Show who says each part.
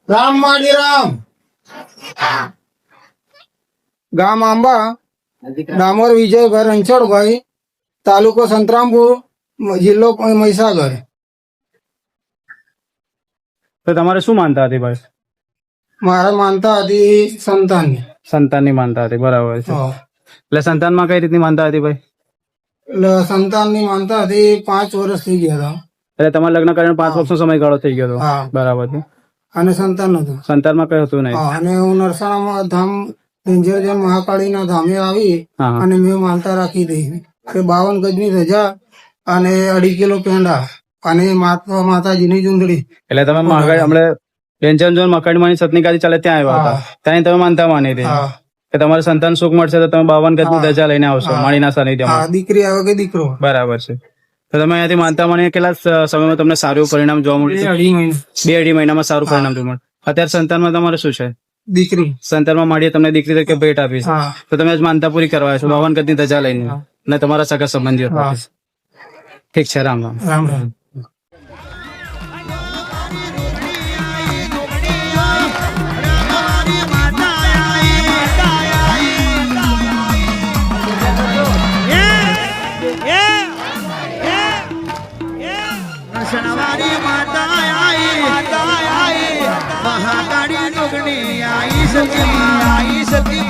Speaker 1: રામ માડી રામ. ગામ આંબા, ડામોર વિજયભાઈ રણછોડભાઈ, તાલુકો સંતરામપુર, જિલ્લો મહીસાગર.
Speaker 2: તો તમારે શું માનતા હતી ભાઈ?
Speaker 1: મારે માનતા હતી સંતાનની.
Speaker 2: સંતાનની માનતા હતી, બરાબર છે.
Speaker 1: હા.
Speaker 2: એટલે સંતાનમાં કઈ રીતની માનતા હતી ભાઈ?
Speaker 1: એટલે સંતાનની માનતા હતી 5 વર્ષ થઈ ગયા હતા.
Speaker 2: એટલે તમારા લગ્ન કરીને 5 વર્ષનો સમયગાળો થઈ ગયો હતો.
Speaker 1: હા.
Speaker 2: બરાબર છે.
Speaker 1: અને સંતાન નતું.
Speaker 2: સંતાનમાં કઈ હતું નહીં.
Speaker 1: હા, અને હું નરસાણામાં ધામ ડેન્જર મહાકાળીના ધામે આવી
Speaker 2: હા, હા.
Speaker 1: અને મેં માનતા રાખી દઈ કે 52 ગજની ધજા અને 2.5 કિલો પેંડા અને માતાજીની ચૂંદડી.
Speaker 2: એટલે તમે હમણાં ડેન્જર ઝોન મકાડીમાંની સતની ગાદી ચાલે ત્યાં આવ્યા હતા. ત્યાં તમે માનતા માની હતી
Speaker 1: હા.
Speaker 2: કે તમારે સંતાન સુખ મળશે તો તમે 52 ગજની ધજા લઈને આવશો માળીના સાનિધ્યમાં.
Speaker 1: હા, દીકરી આવે કે દીકરો.
Speaker 2: બરાબર છે. તો તમે અહીંયાથી માનતા માની કેટલા સમયમાં તમને સારું પરિણામ જોવા મળ્યું?
Speaker 1: 2.5 મહિના.
Speaker 2: 2.5 મહિનામાં સારું પરિણામ જોવા મળ્યું. અત્યારે સંતાનમાં તમારે શું છે?
Speaker 1: દીકરી.
Speaker 2: સંતાનમાં માડીએ તમને દીકરી તરીકે ભેટ આપી છે.
Speaker 1: હા.
Speaker 2: તો તમે આજ માનતા પૂરી કરવા છો 52 ગજની ધજા લઈને અને તમારા સગા સંબંધીઓ.
Speaker 1: હા.
Speaker 2: ઠીક છે. રામ રામ.
Speaker 1: રામ રામ.
Speaker 3: શણવારી માતા આઈ મહાકાળી જોગણી આઈ સતી